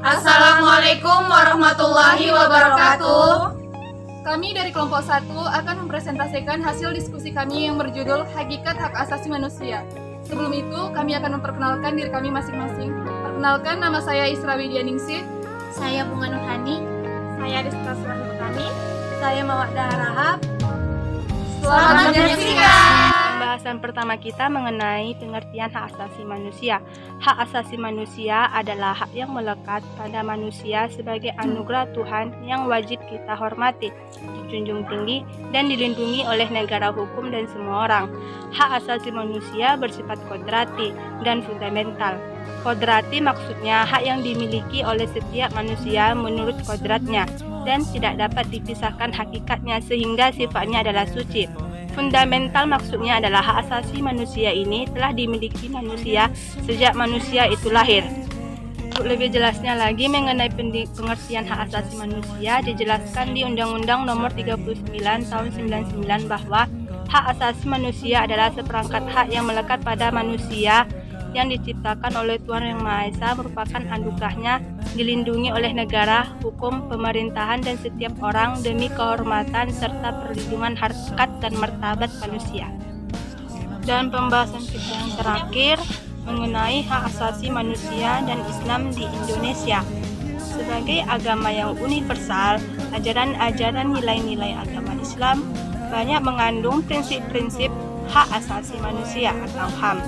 Assalamualaikum warahmatullahi wabarakatuh. Kami dari kelompok 1 akan mempresentasikan hasil diskusi kami yang berjudul Hakikat Hak Asasi Manusia. Sebelum itu, kami akan memperkenalkan diri kami masing-masing. Perkenalkan, nama saya Isra Widianingsih. Saya Bunga Nurhani. Saya Rizka Surahani. Saya Mawaddah Rahab. Selamat menyaksikan. Pembahasan pertama kita mengenai pengertian hak asasi manusia. Hak asasi manusia adalah hak yang melekat pada manusia sebagai anugerah Tuhan yang wajib kita hormati, dijunjung tinggi, dan dilindungi oleh negara hukum dan semua orang. Hak asasi manusia bersifat kodrati dan fundamental. Kodrati maksudnya hak yang dimiliki oleh setiap manusia menurut kodratnya dan tidak dapat dipisahkan hakikatnya sehingga sifatnya adalah suci. Fundamental maksudnya adalah hak asasi manusia ini telah dimiliki manusia sejak manusia itu lahir. Untuk lebih jelasnya lagi mengenai pengertian hak asasi manusia dijelaskan di Undang-Undang Nomor 39 Tahun 99 bahwa hak asasi manusia adalah seperangkat hak yang melekat pada manusia yang diciptakan oleh Tuhan Yang Maha Esa, merupakan anugerahnya, dilindungi oleh negara, hukum, pemerintahan, dan setiap orang demi kehormatan serta perlindungan harkat dan martabat manusia. Dan pembahasan kita yang terakhir mengenai hak asasi manusia dan Islam di Indonesia. Sebagai agama yang universal, ajaran-ajaran nilai-nilai agama Islam banyak mengandung prinsip-prinsip hak asasi manusia atau HAM.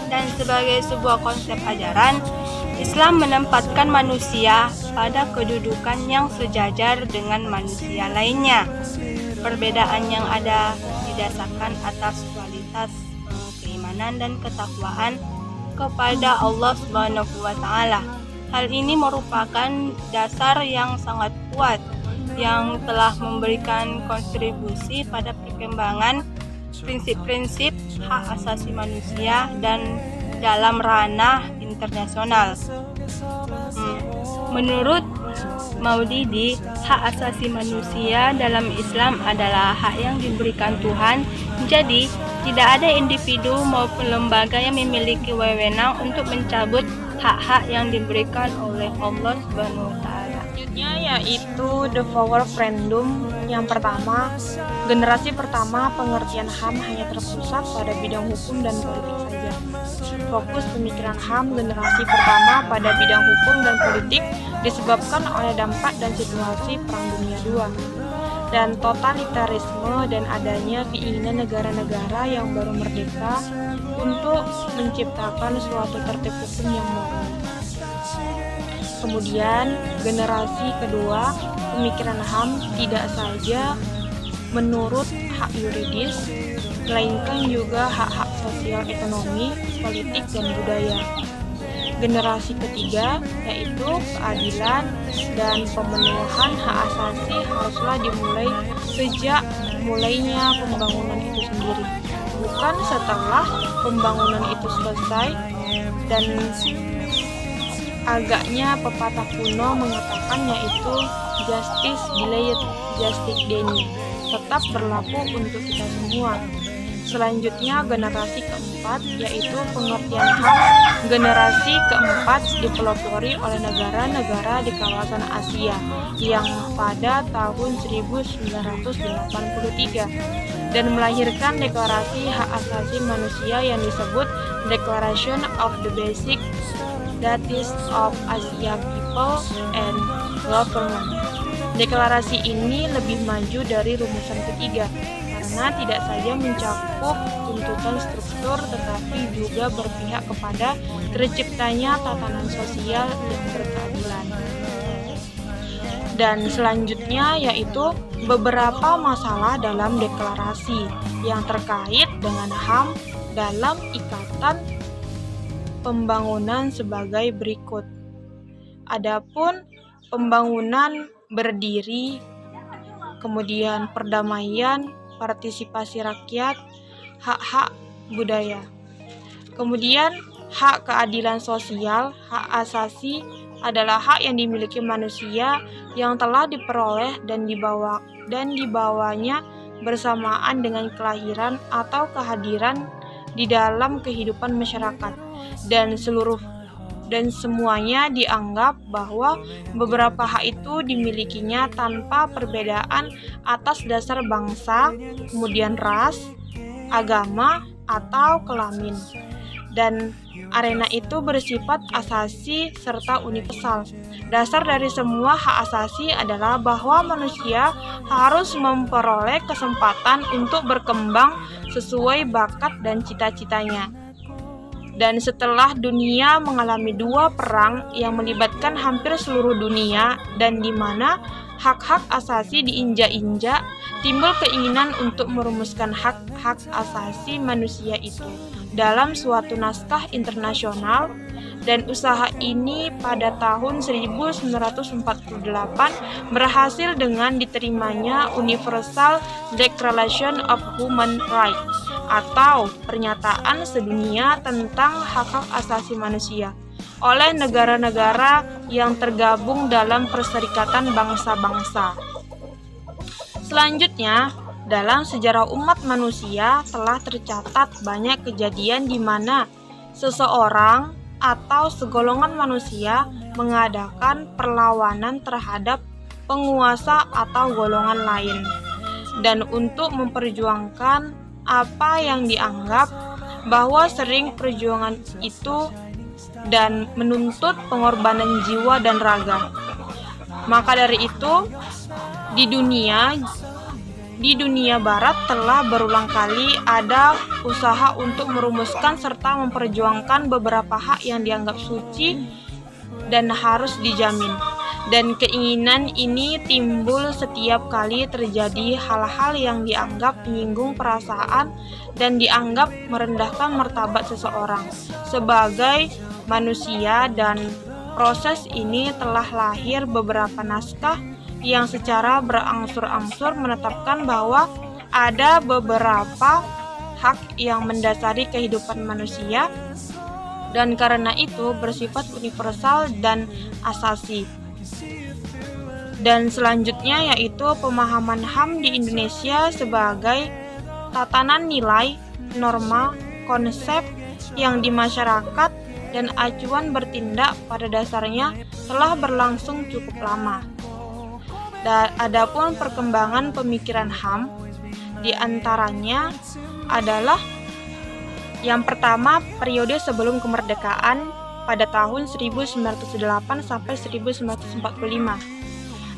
Dan sebagai sebuah konsep ajaran, Islam menempatkan manusia pada kedudukan yang sejajar dengan manusia lainnya. Perbedaan yang ada didasarkan atas kualitas keimanan dan ketakwaan kepada Allah Subhanahu wa Ta'ala. Hal ini merupakan dasar yang sangat kuat yang telah memberikan kontribusi pada perkembangan prinsip-prinsip hak asasi manusia dan dalam ranah internasional. Menurut Maudidi, hak asasi manusia dalam Islam adalah hak yang diberikan Tuhan. Jadi, tidak ada individu maupun lembaga yang memiliki wewenang untuk mencabut hak-hak yang diberikan oleh Allah Subhanahu wa Ta'ala. Selanjutnya yaitu The Power Referendum. Yang pertama, generasi pertama pengertian HAM hanya terpusat pada bidang hukum dan politik saja. Fokus pemikiran HAM generasi pertama pada bidang hukum dan politik disebabkan oleh dampak dan situasi Perang Dunia II dan totalitarisme dan adanya keinginan negara-negara yang baru merdeka untuk menciptakan suatu tertib hukum yang murni. Kemudian, generasi kedua, pemikiran HAM tidak saja menurut hak yuridis, melainkan juga hak-hak sosial, ekonomi, politik, dan budaya. Generasi ketiga, yaitu keadilan dan pemenuhan hak asasi haruslah dimulai sejak mulainya pembangunan itu sendiri, bukan setelah pembangunan itu selesai. Dan agaknya pepatah kuno mengatakan yaitu justice delayed, justice denied, tetap berlaku untuk kita semua. Selanjutnya generasi keempat yaitu pengertian HAM. Generasi keempat dipelopori oleh negara-negara di kawasan Asia yang pada tahun 1983 dan melahirkan deklarasi hak asasi manusia yang disebut Declaration of the Basic Rights of Asia People and Government. Deklarasi ini lebih maju dari rumusan ketiga karena tidak saja mencakup tuntutan struktur tetapi juga berpihak kepada terciptanya tatanan sosial yang berkeadilan. Dan selanjutnya yaitu beberapa masalah dalam deklarasi yang terkait dengan HAM dalam ikatan pembangunan sebagai berikut. Adapun pembangunan berdiri, kemudian perdamaian, partisipasi rakyat, hak-hak budaya. Kemudian hak keadilan sosial, hak asasi adalah hak yang dimiliki manusia yang telah diperoleh dan dibawanya bersamaan dengan kelahiran atau kehadiran di dalam kehidupan masyarakat dan seluruh dan semuanya dianggap bahwa beberapa hak itu dimilikinya tanpa perbedaan atas dasar bangsa, kemudian ras, agama, atau kelamin. Dan arena itu bersifat asasi serta universal. Dasar dari semua hak asasi adalah bahwa manusia harus memperoleh kesempatan untuk berkembang sesuai bakat dan cita-citanya. Dan setelah dunia mengalami 2 perang yang melibatkan hampir seluruh dunia dan di mana hak-hak asasi diinjak-injak, timbul keinginan untuk merumuskan hak-hak asasi manusia itu dalam suatu naskah internasional, dan usaha ini pada tahun 1948 berhasil dengan diterimanya Universal Declaration of Human Rights atau pernyataan sedunia tentang hak-hak asasi manusia oleh negara-negara yang tergabung dalam Perserikatan Bangsa-Bangsa. Selanjutnya, dalam sejarah umat manusia telah tercatat banyak kejadian di mana seseorang atau segolongan manusia mengadakan perlawanan terhadap penguasa atau golongan lain, dan untuk memperjuangkan apa yang dianggap bahwa sering perjuangan itu dan menuntut pengorbanan jiwa dan raga. Maka dari itu, di dunia barat telah berulang kali ada usaha untuk merumuskan serta memperjuangkan beberapa hak yang dianggap suci dan harus dijamin. Dan keinginan ini timbul setiap kali terjadi hal-hal yang dianggap menyinggung perasaan dan dianggap merendahkan martabat seseorang sebagai manusia, dan proses ini telah lahir beberapa naskah yang secara berangsur-angsur menetapkan bahwa ada beberapa hak yang mendasari kehidupan manusia dan karena itu bersifat universal dan asasi. Dan selanjutnya yaitu pemahaman HAM di Indonesia sebagai tatanan nilai, norma, konsep yang di masyarakat dan acuan bertindak pada dasarnya telah berlangsung cukup lama. Adapun perkembangan pemikiran HAM di antaranya adalah yang pertama, periode sebelum kemerdekaan pada tahun 1908 sampai 1945.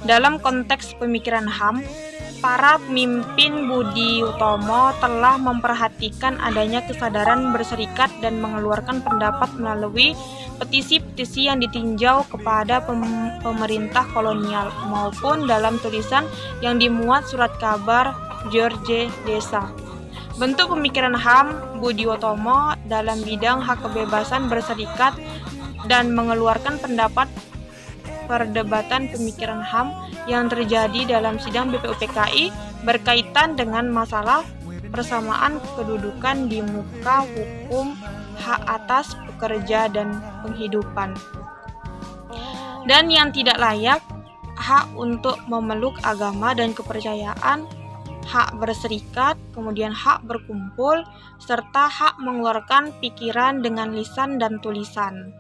Dalam konteks pemikiran HAM, para pemimpin Budi Utomo telah memperhatikan adanya kesadaran berserikat dan mengeluarkan pendapat melalui petisi-petisi yang ditinjau kepada pemerintah kolonial maupun dalam tulisan yang dimuat surat kabar George Desa. Bentuk pemikiran HAM Budi Utomo dalam bidang hak kebebasan berserikat dan mengeluarkan pendapat perdebatan pemikiran HAM yang terjadi dalam sidang BPUPKI berkaitan dengan masalah persamaan kedudukan di muka hukum, hak atas pekerja dan penghidupan, dan yang tidak layak, hak untuk memeluk agama dan kepercayaan, hak berserikat, kemudian hak berkumpul, serta hak mengeluarkan pikiran dengan lisan dan tulisan.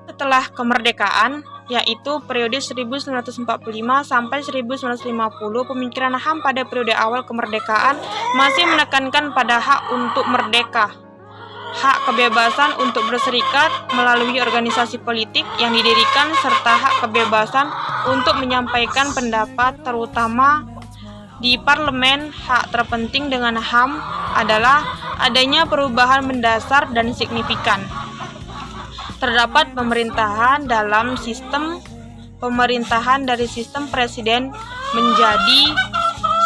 Setelah kemerdekaan, yaitu periode 1945 sampai 1950, pemikiran HAM pada periode awal kemerdekaan masih menekankan pada hak untuk merdeka, hak kebebasan untuk berserikat melalui organisasi politik yang didirikan, serta hak kebebasan untuk menyampaikan pendapat terutama di parlemen. Hak terpenting dengan HAM adalah adanya perubahan mendasar dan signifikan. Terdapat pemerintahan dalam sistem pemerintahan dari sistem presiden menjadi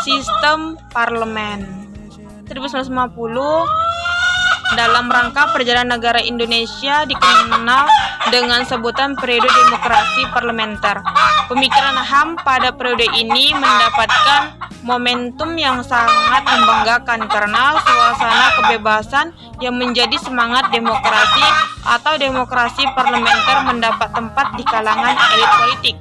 sistem parlemen. 1950 dalam rangka perjalanan negara Indonesia dikenal dengan sebutan periode demokrasi parlementer. Pemikiran HAM pada periode ini mendapatkan momentum yang sangat membanggakan karena suasana kebebasan yang menjadi semangat demokrasi atau demokrasi parlementer mendapat tempat di kalangan elit politik.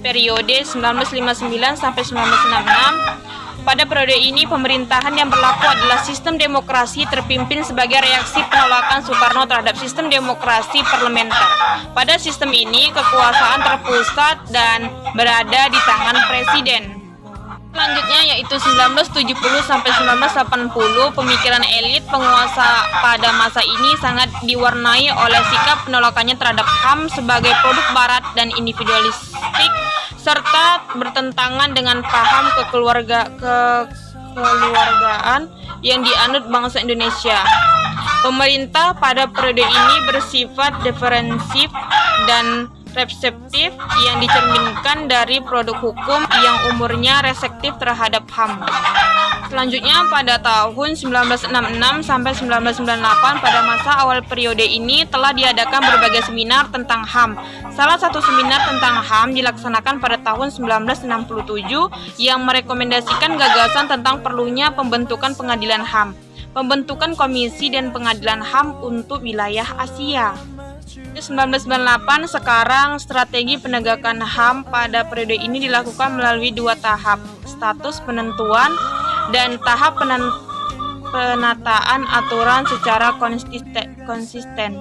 Periode 1959 sampai 1966 Pada periode ini, pemerintahan yang berlaku adalah sistem demokrasi terpimpin sebagai reaksi penolakan Soekarno terhadap sistem demokrasi parlementer. Pada sistem ini, kekuasaan terpusat dan berada di tangan presiden. Selanjutnya yaitu 1970 sampai 1980, pemikiran elit penguasa pada masa ini sangat diwarnai oleh sikap penolakannya terhadap HAM sebagai produk barat dan individualistik, serta bertentangan dengan paham kekeluargaan yang dianut bangsa Indonesia. Pemerintah pada periode ini bersifat defensif dan reseptif yang dicerminkan dari produk hukum yang umurnya restriktif terhadap HAM. Selanjutnya pada tahun 1966 sampai 1998, pada masa awal periode ini telah diadakan berbagai seminar tentang HAM. Salah satu seminar tentang HAM dilaksanakan pada tahun 1967 yang merekomendasikan gagasan tentang perlunya pembentukan pengadilan HAM, pembentukan komisi dan pengadilan HAM untuk wilayah Asia. 1998, sekarang strategi penegakan HAM pada periode ini dilakukan melalui dua tahap, status penentuan dan tahap penataan aturan secara konsisten.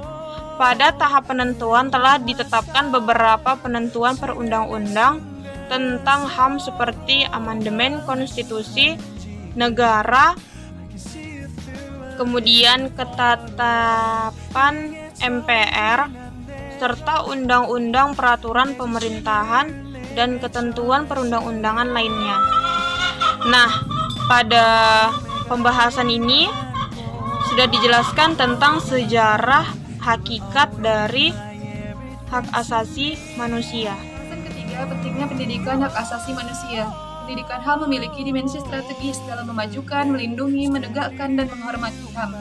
Pada tahap penentuan telah ditetapkan beberapa penentuan perundang-undang tentang HAM seperti amandemen konstitusi negara, kemudian ketetapan MPR, serta undang-undang peraturan pemerintahan dan ketentuan perundang-undangan lainnya. Nah, pada pembahasan ini sudah dijelaskan tentang sejarah hakikat dari hak asasi manusia. Yang ketiga, pentingnya pendidikan hak asasi manusia. Pendidikan HAM memiliki dimensi strategis dalam memajukan, melindungi, menegakkan, dan menghormati HAM.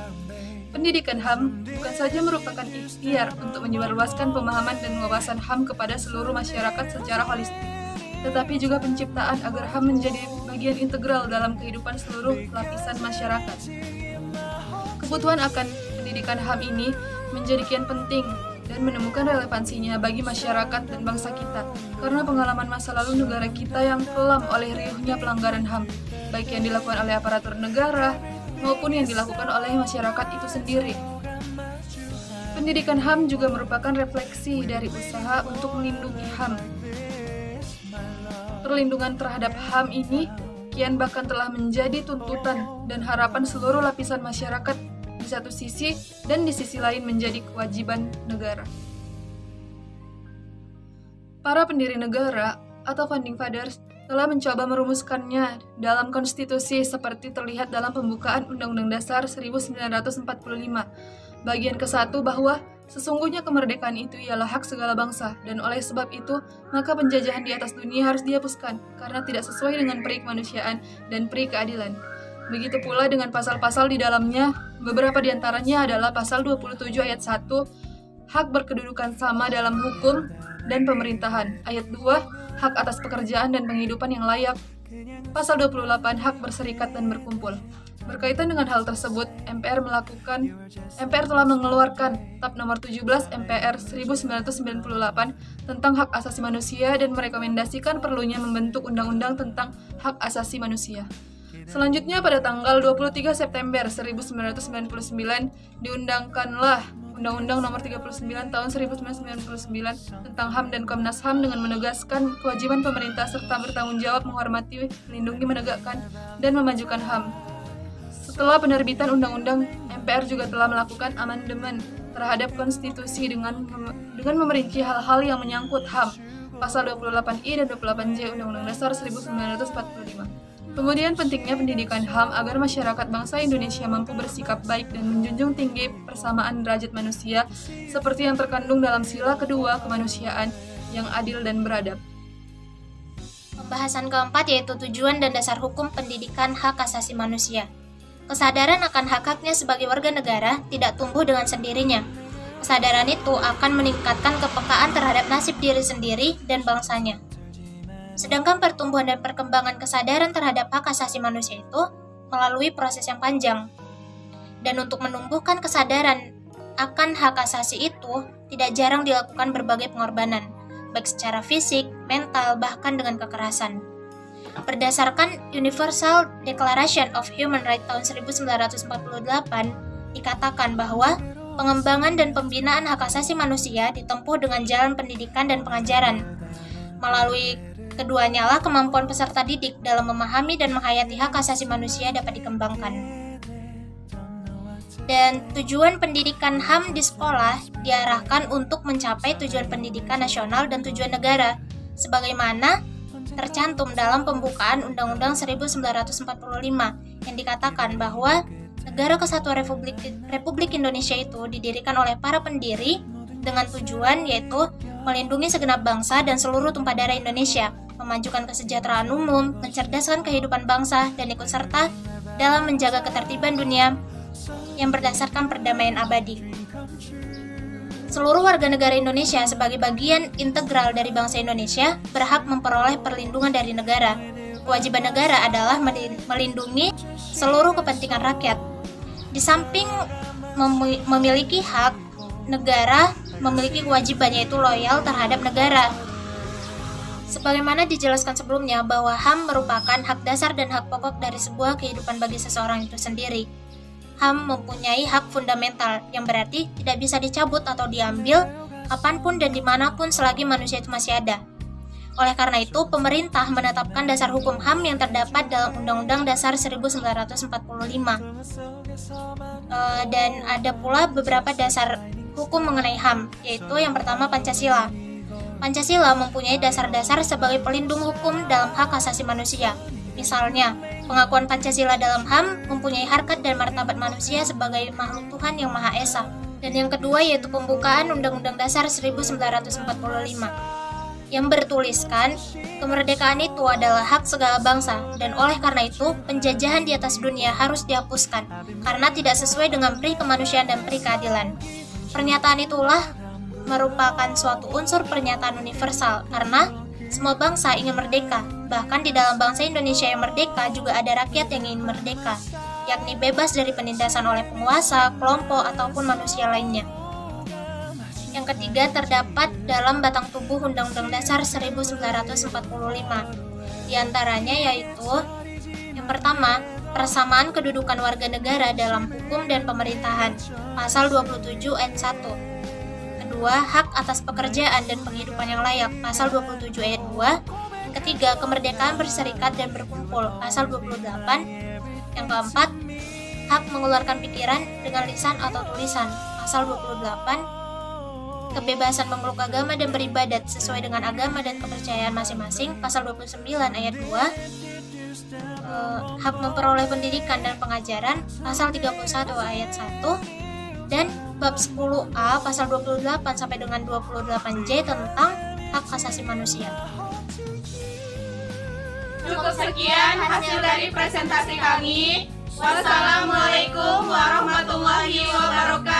Pendidikan HAM bukan saja merupakan ikhtiar untuk menyebarluaskan pemahaman dan wawasan HAM kepada seluruh masyarakat secara holistik, tetapi juga penciptaan agar HAM menjadi bagian integral dalam kehidupan seluruh lapisan masyarakat. Kebutuhan akan pendidikan HAM ini menjadi kian penting dan menemukan relevansinya bagi masyarakat dan bangsa kita, karena pengalaman masa lalu negara kita yang kelam oleh riuhnya pelanggaran HAM, baik yang dilakukan oleh aparatur negara maupun yang dilakukan oleh masyarakat itu sendiri. Pendidikan HAM juga merupakan refleksi dari usaha untuk melindungi HAM. Perlindungan terhadap HAM ini kian bahkan telah menjadi tuntutan dan harapan seluruh lapisan masyarakat di satu sisi, dan di sisi lain menjadi kewajiban negara. Para pendiri negara atau Founding Fathers telah mencoba merumuskannya dalam konstitusi seperti terlihat dalam pembukaan Undang-Undang Dasar 1945, bagian ke-1 bahwa sesungguhnya kemerdekaan itu ialah hak segala bangsa, dan oleh sebab itu, maka penjajahan di atas dunia harus dihapuskan, karena tidak sesuai dengan peri kemanusiaan dan peri keadilan. Begitu pula dengan pasal-pasal di dalamnya, beberapa di antaranya adalah pasal 27 ayat 1, hak berkedudukan sama dalam hukum dan pemerintahan. Ayat 2, hak atas pekerjaan dan penghidupan yang layak. Pasal 28, hak berserikat dan berkumpul. Berkaitan dengan hal tersebut, MPR telah mengeluarkan TAP nomor 17 MPR 1998 tentang hak asasi manusia dan merekomendasikan perlunya membentuk undang-undang tentang hak asasi manusia. Selanjutnya pada tanggal 23 September 1999 diundangkanlah Undang-Undang Nomor 39 Tahun 1999 tentang HAM dan Komnas HAM dengan menegaskan kewajiban pemerintah serta bertanggung jawab menghormati, melindungi, menegakkan, dan memajukan HAM. Setelah penerbitan undang-undang, MPR juga telah melakukan amandemen terhadap konstitusi dengan memerinci hal-hal yang menyangkut HAM, pasal 28I dan 28J Undang-Undang Dasar 1945. Kemudian pentingnya pendidikan HAM agar masyarakat bangsa Indonesia mampu bersikap baik dan menjunjung tinggi persamaan derajat manusia seperti yang terkandung dalam sila kedua kemanusiaan yang adil dan beradab. Pembahasan keempat yaitu tujuan dan dasar hukum pendidikan hak asasi manusia. Kesadaran akan hak-haknya sebagai warga negara tidak tumbuh dengan sendirinya. Kesadaran itu akan meningkatkan kepekaan terhadap nasib diri sendiri dan bangsanya. Sedangkan pertumbuhan dan perkembangan kesadaran terhadap hak asasi manusia itu melalui proses yang panjang. Dan untuk menumbuhkan kesadaran akan hak asasi itu tidak jarang dilakukan berbagai pengorbanan, baik secara fisik, mental, bahkan dengan kekerasan. Berdasarkan Universal Declaration of Human Rights tahun 1948, dikatakan bahwa pengembangan dan pembinaan hak asasi manusia ditempuh dengan jalan pendidikan dan pengajaran. Melalui keduanya lah kemampuan peserta didik dalam memahami dan menghayati hak asasi manusia dapat dikembangkan. Dan tujuan pendidikan HAM di sekolah diarahkan untuk mencapai tujuan pendidikan nasional dan tujuan negara, sebagaimana tercantum dalam pembukaan Undang-Undang 1945 yang dikatakan bahwa Negara Kesatuan Republik Indonesia itu didirikan oleh para pendiri dengan tujuan yaitu melindungi segenap bangsa dan seluruh tumpah darah Indonesia, memajukan kesejahteraan umum, mencerdaskan kehidupan bangsa, dan ikut serta dalam menjaga ketertiban dunia yang berdasarkan perdamaian abadi. Seluruh warga negara Indonesia sebagai bagian integral dari bangsa Indonesia berhak memperoleh perlindungan dari negara. Kewajiban negara adalah melindungi seluruh kepentingan rakyat. Di samping memiliki hak, negara memiliki kewajiban yaitu loyal terhadap negara. Sebagaimana dijelaskan sebelumnya bahwa HAM merupakan hak dasar dan hak pokok dari sebuah kehidupan bagi seseorang itu sendiri. HAM mempunyai hak fundamental yang berarti tidak bisa dicabut atau diambil kapanpun dan dimanapun selagi manusia itu masih ada. Oleh karena itu, pemerintah menetapkan dasar hukum HAM yang terdapat dalam Undang-Undang Dasar 1945. Dan ada pula beberapa dasar hukum mengenai HAM, yaitu yang pertama Pancasila. Pancasila mempunyai dasar-dasar sebagai pelindung hukum dalam hak asasi manusia. Misalnya, pengakuan Pancasila dalam HAM mempunyai harkat dan martabat manusia sebagai makhluk Tuhan yang Maha Esa. Dan yang kedua yaitu pembukaan Undang-Undang Dasar 1945 yang bertuliskan kemerdekaan itu adalah hak segala bangsa dan oleh karena itu penjajahan di atas dunia harus dihapuskan karena tidak sesuai dengan pri kemanusiaan dan pri keadilan. Pernyataan itulah merupakan suatu unsur pernyataan universal karena semua bangsa ingin merdeka. Bahkan di dalam bangsa Indonesia yang merdeka juga ada rakyat yang ingin merdeka, yakni bebas dari penindasan oleh penguasa, kelompok, ataupun manusia lainnya. Yang ketiga terdapat dalam batang tubuh Undang-Undang Dasar 1945. Di antaranya yaitu yang pertama, persamaan kedudukan warga negara dalam hukum dan pemerintahan, pasal 27 ayat 1. Kedua, hak atas pekerjaan dan penghidupan yang layak, pasal 27 ayat 2. Yang ketiga, kemerdekaan berserikat dan berkumpul, pasal 28. Yang keempat, hak mengeluarkan pikiran dengan lisan atau tulisan, pasal 28. Kebebasan memeluk agama dan beribadat sesuai dengan agama dan kepercayaan masing-masing, pasal 29 ayat 2. Hak memperoleh pendidikan dan pengajaran, pasal 31 ayat 1. Dan bab 10A pasal 28 sampai dengan 28J tentang hak asasi manusia. Cukup sekian hasil dari presentasi kami. Wassalamualaikum warahmatullahi wabarakatuh.